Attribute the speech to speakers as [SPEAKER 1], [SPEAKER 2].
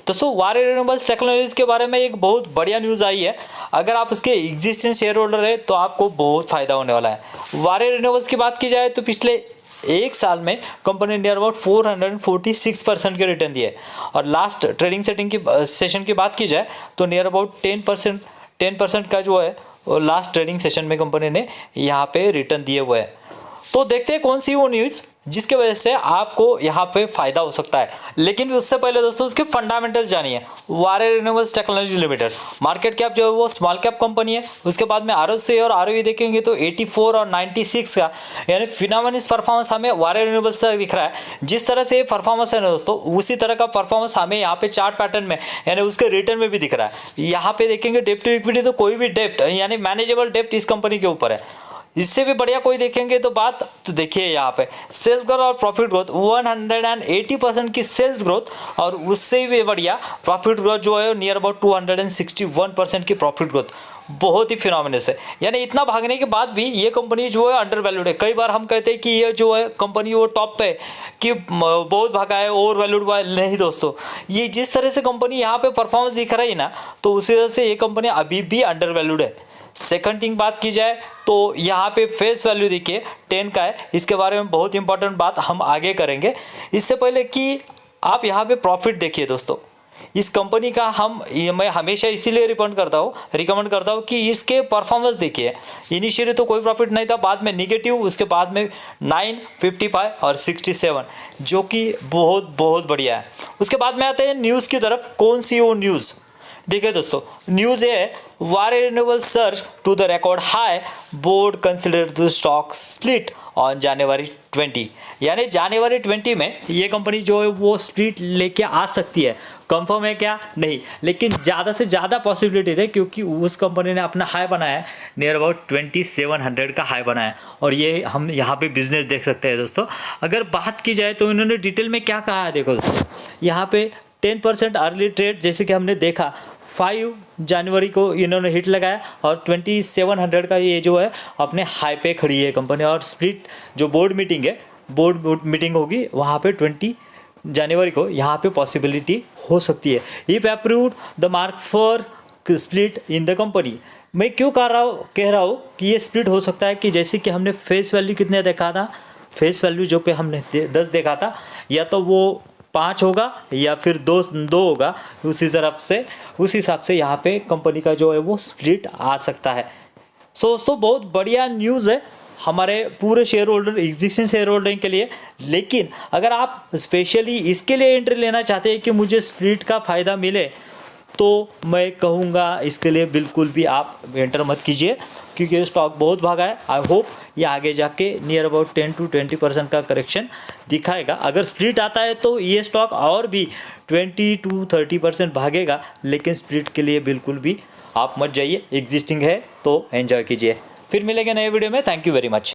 [SPEAKER 1] दोस्तों वारे renewables technologies के बारे में एक बहुत बढ़िया न्यूज़ आई है। अगर आप इसके एग्जिस्टिंग शेयर होल्डर है तो आपको बहुत फ़ायदा होने वाला है। वारे रिन्यूएबल्स की बात की जाए तो पिछले एक साल में कंपनी नियर अबाउट 446% के रिटर्न दिए और लास्ट ट्रेडिंग सेशन की बात की जाए तो नियर अबाउट 10% का जो है वो लास्ट ट्रेडिंग सेशन में कंपनी ने यहाँ पे रिटर्न दिए हुए हैं। तो देखते हैं कौन सी वो न्यूज़ जिसके वजह से आपको यहाँ पे फ़ायदा हो सकता है। लेकिन उससे पहले दोस्तों उसके फंडामेंटल्स जानिए। वारे renewables technology limited market cap जो है वो स्मॉल कैप कंपनी है। उसके बाद में ROCE और ROE देखेंगे तो 84 और 96 का यानी फिनोमिनल परफॉर्मेंस हमें वारे रिन्यूएबल्स से दिख रहा है। जिस तरह से परफॉर्मेंस है ना दोस्तों, उसी तरह का परफॉर्मेंस हमें यहाँ पे चार्ट पैटर्न में यानी उसके रिटर्न में भी दिख रहा है। यहाँ पे देखेंगे डेप्ट टू इक्विटी तो कोई भी डेप्ट यानी मैनेजेबल डेप्ट इस कंपनी के ऊपर है। इससे भी बढ़िया कोई देखेंगे तो बात तो देखिए यहाँ पे सेल्स ग्रोथ और प्रॉफिट ग्रोथ 180% की सेल्स ग्रोथ और उससे भी बढ़िया प्रॉफिट ग्रोथ जो है नियर अबाउट 261% की प्रॉफिट ग्रोथ, बहुत ही फिनोमिनस है। यानी इतना भागने के बाद भी ये कंपनी जो है अंडर वैल्यूड है। कई बार हम कहते हैं कि ये जो है कंपनी वो टॉप पे कि बहुत भागा है ओवर वैल्यूड हुआ है। नहीं दोस्तों, ये जिस तरह से कंपनी यहाँ पे परफॉर्मेंस दिख रही है ना, तो उसी वजह से ये कंपनी अभी भी अंडर वैल्यूड है। सेकंड थिंग बात की जाए तो यहाँ पे फेस वैल्यू देखिए 10 का है। इसके बारे में बहुत इंपॉर्टेंट बात हम आगे करेंगे। इससे पहले कि आप यहाँ पे प्रॉफिट देखिए दोस्तों, इस कंपनी का मैं हमेशा इसीलिए रिकमेंड करता हूँ कि इसके परफॉर्मेंस देखिए। इनिशियली तो कोई प्रॉफिट नहीं था, बाद में निगेटिव, उसके बाद में 9, 55 और 67 जो कि बहुत बहुत बढ़िया है। उसके बाद में आते हैं न्यूज़ की तरफ। कौन सी वो न्यूज़ देखिए दोस्तों, न्यूज़ ये है Waaree renewables surge to the record high, board consider the stock split on January 20। यानी जनवरी 20 में ये कंपनी जो है वो स्प्लिट लेके आ सकती है। कंफर्म है क्या? नहीं, लेकिन ज़्यादा से ज़्यादा पॉसिबिलिटी है क्योंकि उस कंपनी ने अपना हाई बनाया है, नियर अबाउट 2700 का हाई बनाया है। और ये हम यहाँ पे बिजनेस देख सकते हैं दोस्तों। अगर बात की जाए तो इन्होंने डिटेल में क्या कहा है देखो दोस्तों, यहाँ पे 10% अर्ली ट्रेड जैसे कि हमने देखा 5 जनवरी को इन्होंने हिट लगाया और 2700 का ये जो है अपने हाई पे खड़ी है कंपनी। और स्प्लिट जो बोर्ड मीटिंग होगी वहाँ पे 20 जनवरी को यहाँ पे पॉसिबिलिटी हो सकती है। If approved the mark for split in the company. मैं क्यों कह रहा हूँ कि ये स्प्लिट हो सकता है कि जैसे कि हमने फेस वैल्यू कितने देखा था, फेस वैल्यू जो कि हमने 10 देखा था, या तो वो 5 होगा या फिर 2 होगा। उस हिसाब से यहाँ पे कंपनी का जो है वो स्प्लिट आ सकता है। सो दोस्तों बहुत बढ़िया न्यूज़ है हमारे पूरे share holder, existing share holder के लिए। लेकिन अगर आप स्पेशली इसके लिए एंट्री लेना चाहते हैं कि मुझे स्प्लिट का फ़ायदा मिले, तो मैं कहूँगा इसके लिए बिल्कुल भी आप एंटर मत कीजिए क्योंकि ये स्टॉक बहुत भागा है। आई होप ये आगे जाके नियर अबाउट 10 to 20% का करेक्शन दिखाएगा। अगर स्प्लिट आता है तो ये स्टॉक और भी 20 to 30% भागेगा, लेकिन स्प्लिट के लिए बिल्कुल भी आप मत जाइए। एग्जिस्टिंग है तो एंजॉय कीजिए। फिर मिलेंगे नए वीडियो में। Thank you very much.